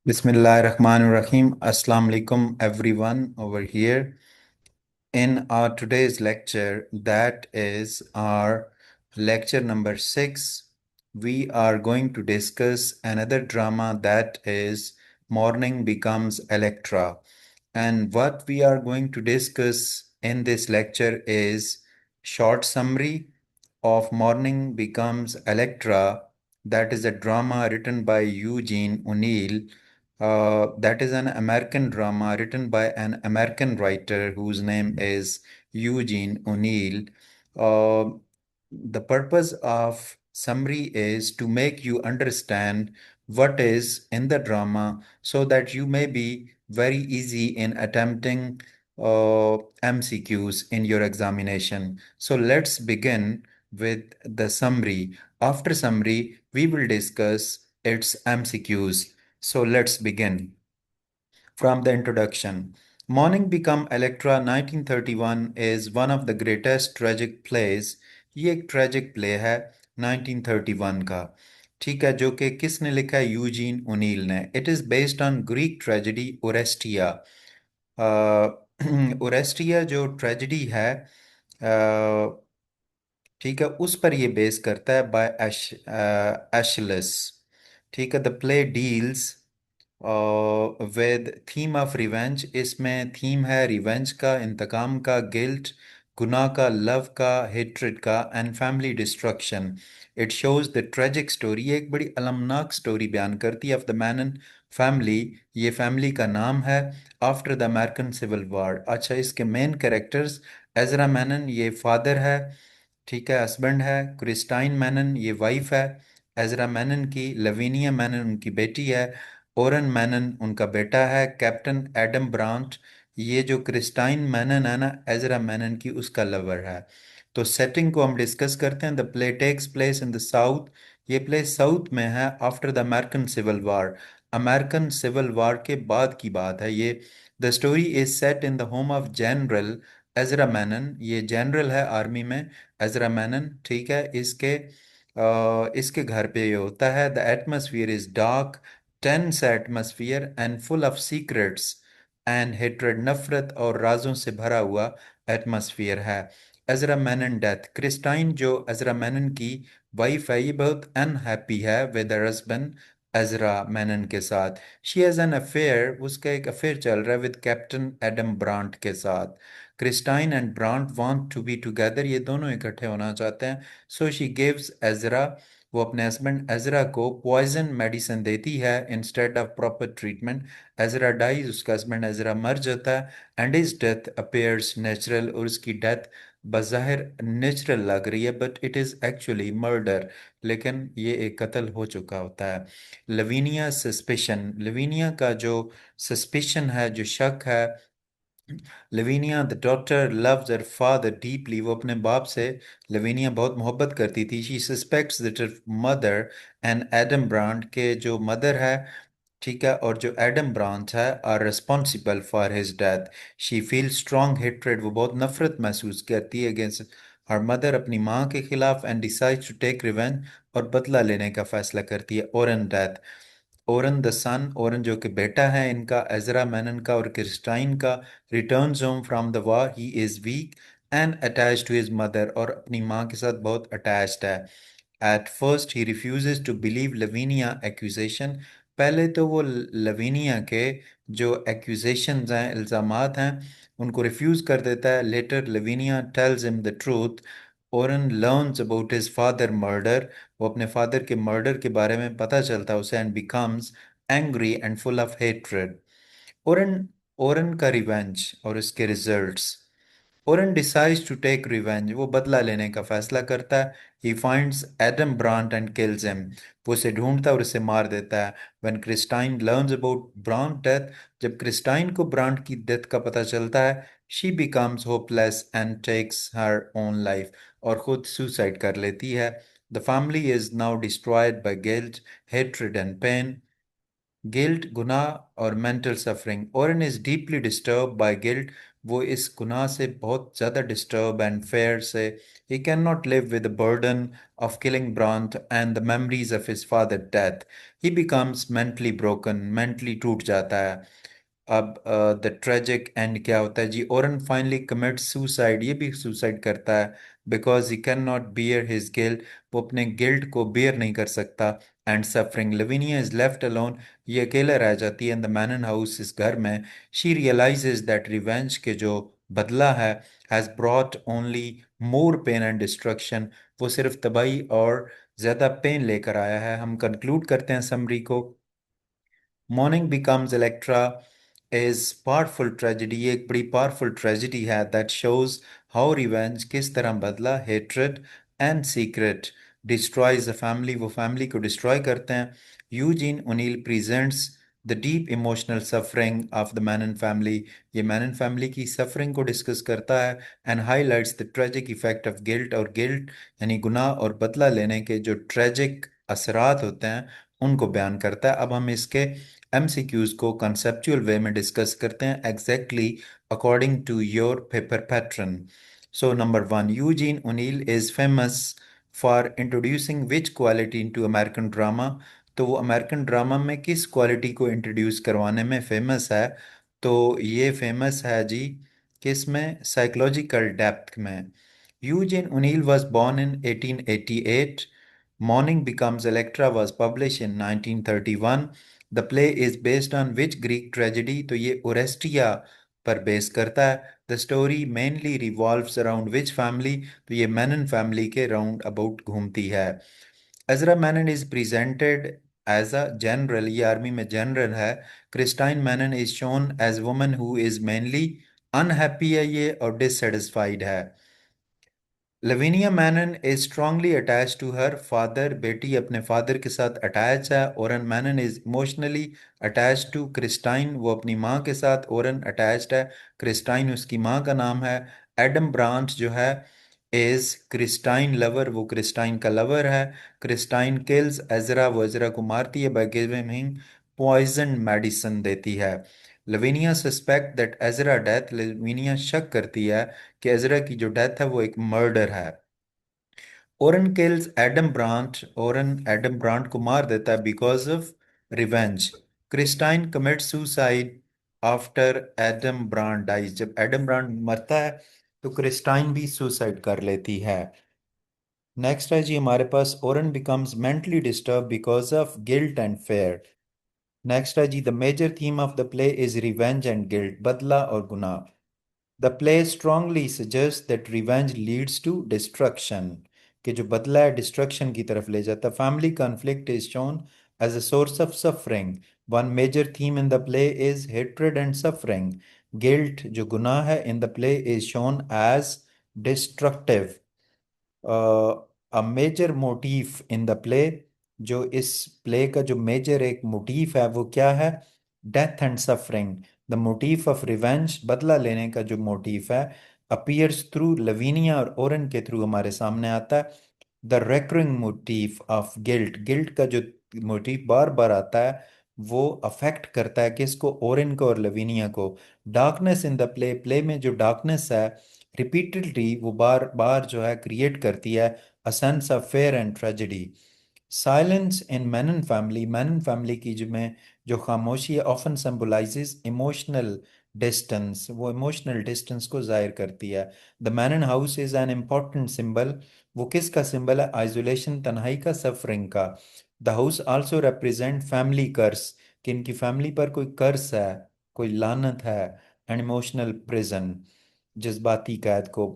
Bismillahirrahmanirrahim. Assalamu alaikum everyone over here. In our today's lecture, that is our lecture number 6, we are going to discuss another drama that is Morning Becomes Electra. And what we are going to discuss in this lecture is short summary of Morning Becomes Electra. That is a drama written by Eugene O'Neill. That is an American drama written by an American writer whose name is Eugene O'Neill. Uh, the purpose of summary is to make you understand what is in the drama so that you may be very easy in attempting MCQs in your examination. So let's begin with the summary. After summary, we will discuss its MCQs. So let's begin from the introduction. Morning Become Electra 1931 is one of the greatest tragic plays. ये एक tragic play है 1931 का, ठीक है, जो कि किसने लिखा है? यूजीन ओनील ने. It is based on Greek tragedy Oresteia. Oresteia जो ट्रेजेडी है, ठीक है, उस पर ये बेस करता है बाय एशलिस. ठीक है. The play deals with theme of revenge. इसमें थीम है रिवेंज का, इंतकाम का, गिल्ट, गुनाह का, लव का, हेट्रेड का, and family destruction. It shows the tragic story. एक बड़ी अलमनाक स्टोरी बयान करती है ऑफ द मैनन फैमिली. ये फैमिली का नाम है after the American civil war. अच्छा, इसके मेन कैरेक्टर्स: एजरा मैनन, ये फादर है, ठीक है, हस्बैंड है. क्रिस्टाइन मैनन, ये वाइफ है एजरा मैनन की. लवीनिया मैनन उनकी बेटी है. ओरन मैनन उनका बेटा है. कैप्टन एडम ब्रांट, ये जो क्रिस्टाइन मैनन है ना, एजरा मैनन की उसका लवर है. तो सेटिंग को हम डिस्कस करते हैं. The play takes place in the south. ये प्ले साउथ में है after the American civil war. American civil war के बाद की बात है ये. The story is set in the home of general Ezra Mannon. ये जनरल है आर्मी में, एजरा मैनन, ठीक है. इसके घर पे ये होता है. The atmosphere is dark, tense atmosphere and full of secrets and hatred. नफरत और राजों से भरा हुआ एटमोसफियर है. Ezra Mannon death. क्रिस्टाइन जो एजरा मैनन की वाइफ है, ये बहुत अनहैप्पी है with her husband Ezra Mannon के साथ. She has an affair. उसका एक अफेयर चल रहा है विद कैप्टन एडम ब्रांट के साथ. Christine and Brant want to be together. ये दोनों इकट्ठे होना चाहते हैं. So she gives Ezra. वो अपने हस्बैंड एजरा को पॉइजन मेडिसिन देती है instead of proper treatment. Ezra dies. उसका हस्बैंड एजरा मर जाता है. And his death appears natural. और उसकी डेथ बज़ाहिर नेचुरल लग रही है, but it is actually murder. लेकिन ये एक कत्ल हो चुका होता है. लवीनिया सस्पिशन. लवीनिया का जो सस्पिशन है, जो शक है, Lavinia the daughter loves her father deeply. वो अपने बाप से, लवीनिया, बहुत मोहब्बत करती थी. She suspects that her mother and Adam Brant, के जो मदर है, ठीक है, और जो एडम ब्रांच है, are responsible for his death. She feel strong hatred. वो बहुत नफरत महसूस करती है अगेंस्ट हर मदर, अपनी माँ के खिलाफ. And decide to take revenge. और बदला लेने का फैसला करती है. ओरन डेथ. ओरन द सन. ओरन जो कि बेटा है इनका, एजरा मैनन का और क्रिस्टाइन का, returns home from the war. He is weak and attached to his mother. और अपनी माँ के साथ बहुत अटैच्ड है. At first he refuses to believe Lavinia accusation. पहले तो वो लवीनिया के जो एक्यूजेशंस हैं, इल्ज़ामात हैं, उनको रिफ्यूज़ कर देता है. Later Lavinia tells him the truth. Orin learns about his father murder. वो अपने फादर के मर्डर के बारे में पता चलता है उसे. And becomes angry and full of hatred. Orin Orin का रिवेंज और इसके results. Orin decides to take revenge. वो बदला लेने का फैसला करता है. He finds Adam Brant and kills him. वो उसे ढूंढता है और उसे मार देता है. When Christine learns about Brant death. जब क्रिस्टाइन को ब्रांट की डेथ का पता चलता है, she becomes hopeless and takes her own life. और खुद सुसाइड कर लेती है. The family is now destroyed by guilt, hatred and pain. Guilt, गुनाह और mental suffering. Orin is deeply disturb by guilt. वो इस गुनाह से बहुत ज़्यादा डिस्टर्ब एंड फेयर से ही can not live with the burden of killing Brandt and the memories of his father's death. He becomes mentally broken, mentally टूट जाता है। अब द ट्रेजिक एंड क्या होता है जी, ओरन फाइनली कमिट सुसाइड, ये भी सुसाइड करता है because he can not bear his guilt, वो अपने गिल्ट को बियर नहीं कर सकता। And suffering Lavinia is left alone, ये अकेला रह जाती है इन द मैनन हाउस, इस घर में। शी रियलाइजेज दैट रिवेंज के जो बदला है has brought only more pen and destruction, वो सिर्फ तबाही और ज्यादा पेन लेकर आया है। हम कंक्लूड करते हैं समरी को। Mourning becomes Electra is powerful tragedy, ये एक बड़ी पावरफुल ट्रेजिडी है दैट शोज हाउ रिवेंज किस तरह बदला, hatred and secret destroys the family, वो फैमिली को डिस्ट्रॉय करते हैं। Eugene O'Neill presents the deep emotional suffering of the Mannon family, ये मैनन फैमिली की सफरिंग को डिस्कस करता है। And highlights the tragic effect of guilt, और गिल्ट यानी गुनाह और बदला लेने के जो ट्रेजिक असरात होते हैं उनको बयान करता है। अब हम इसके एमसीक्यूज को कंसेप्चुअल वे में डिस्कस करते हैं exactly according to your paper pattern. So number one, Eugene O'Neill is famous for introducing which quality into American drama, तो वो अमेरिकन ड्रामा में किस क्वालिटी को इंट्रोड्यूस करवाने में फेमस है? तो ये फेमस है जी किस में, साइकोलॉजिकल डेप्थ में। Eugene O'Neill was born in 1888. Morning Becomes Electra was published in 1931. The play is based on which Greek tragedy? तो ये ओरेस्टिया पर बेस करता है। The story mainly revolves around which family? तो ये मैनन फैमिली के round about घूमती है। Ezra Manon is presented as a general, ये आर्मी में जनरल है। Christine Menen is shown as woman who is mainly unhappy है ये और dissatisfied है। Lavinia Mannon is strongly attach to her father, बेटी अपने फादर के साथ अटैच है। Orin Mannon is emotionally attach to Christine, वो अपनी माँ के साथ ओरन अटैच्ड है, क्रिस्टाइन उसकी माँ का नाम है। एडम ब्रांट जो है इज क्रिस्टाइन लवर, वो क्रिस्टाइन का लवर है। क्रिस्टाइन किल्स एजरा, वो एजरा को मारती है by giving him poison medicine देती है। Lavinia suspect that Ezra death, Lavinia शक करती है कि एजरा की जो डेथ है वो एक मर्डर है। Orin kills Adam Brant, Orin Adam Brant को मार देता है because of revenge. Christine commit suicide after Adam Brant dies, जब एडम ब्रांट मरता है तो क्रिस्टाइन भी सुसाइड कर लेती है। नेक्स्ट है जी हमारे पास, Orin becomes mentally disturb because of guilt and fear. Next है जी, the major theme of the play is revenge and guilt, बदला और गुनाह। The play strongly suggest that revenge leads to destruction, कि जो बदला है डिस्ट्रक्शन की तरफ ले जाता है। Family conflict is shown as a source of suffering, one major theme in the play is hatred and suffering. Guilt जो गुनाह है in the play is shown as destructive. A major motive in the play, जो इस play का जो major एक motive है वो क्या है? Death and suffering. The motive of revenge, बदला लेने का जो मोटिव है, अपीयर्स थ्रू लवीनिया और ओरन के थ्रू हमारे सामने आता है। The recurring motive of guilt, guilt का जो मोटिव बार बार आता है वो अफेक्ट करता है किसको? ओरन को और लवीनिया को। Darkness in the play, play में जो डार्कनेस है रिपीटेडली वो बार बार जो है क्रिएट करती है a sense of fear and tragedy. Silence in Mannon family, Mannon family की जो में जो खामोशी है ऑफन सिंबलाइजेस इमोशनल डिस्टेंस, वो इमोशनल डिस्टेंस को जाहिर करती है। The Mannon house is an important symbol, वो किसका सिंबल है? आइसोलेशन, तन्हाई का, सफरिंग का। The house also represent family curse, कि इनकी फैमिली पर कोई कर्स है, कोई लानत है। एंड इमोशनल प्रिजन, जज्बाती कैद को।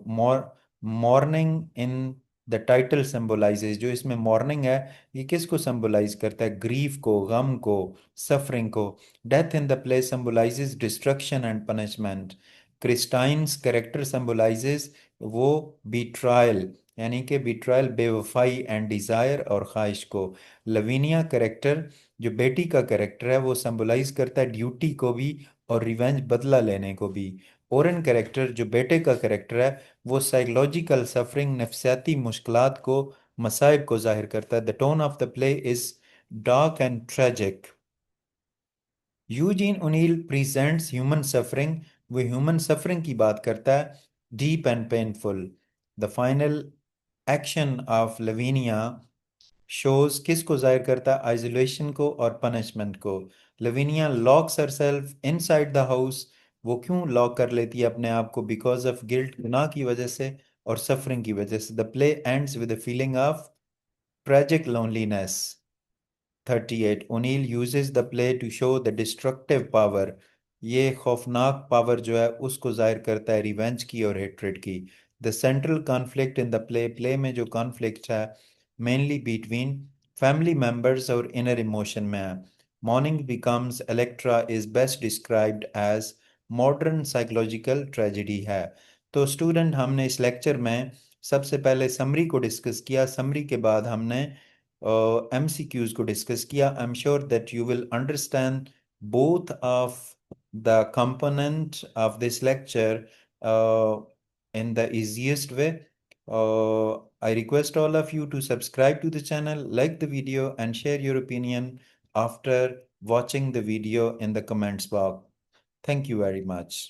Morning in the title symbolises, जो इसमें मॉर्निंग है ये किसको सिंबलाइज करता है? ग्रीफ को, गम को, सफरिंग को। Death in the play symbolises destruction and punishment. Christine's character symbolises वो बिट्रायल, यानी कि बिट्रायल, बेवफाई एंड डिजायर और ख्वाहिश को। लवीनिया कैरेक्टर जो बेटी का कैरेक्टर है वो सिंबलाइज करता है ड्यूटी को भी और रिवेंज, बदला लेने को भी। ओरन कैरेक्टर जो बेटे का कैरेक्टर है वो साइकोलॉजिकल सफरिंग, नफ्सियाती मुश्किलात को, मसाइब को जाहिर करता है। The tone of the play is dark and tragic. Eugene O'Neill presents human suffering वो ह्यूमन सफरिंग की बात करता है, deep and painful. The final action of Lavinia shows किसको जाहिर करता है, आइसोलेशन को और पनिशमेंट को। Lavinia locks herself inside the house. वो क्यों लॉक कर लेती है अपने आप को? बिकॉज ऑफ गिल्ट, गुनाह की वजह से और सफरिंग की वजह से। The play ends with a feeling of tragic loneliness. 38. O'Neill uses the play to show the destructive power. ये खौफनाक पावर जो है उसको जाहिर करता है रिवेंज की और हेट्रेड की। The central conflict in the play, play में जो कॉन्फ्लिक्ट है मेनली बिटवीन फैमिली मेंबर्स और इनर इमोशन में है। Mourning becomes Electra is best described as modern psychological tragedy है। तो स्टूडेंट, हमने इस लेक्चर में सबसे पहले समरी को डिस्कस किया, समरी के बाद हमने MCQs को डिस्कस किया। I am sure that you will understand both of the component of this lecture in the easiest way. I request all of you to subscribe to the channel, like the video, and share your opinion after watching the video in the comments box. Thank you very much.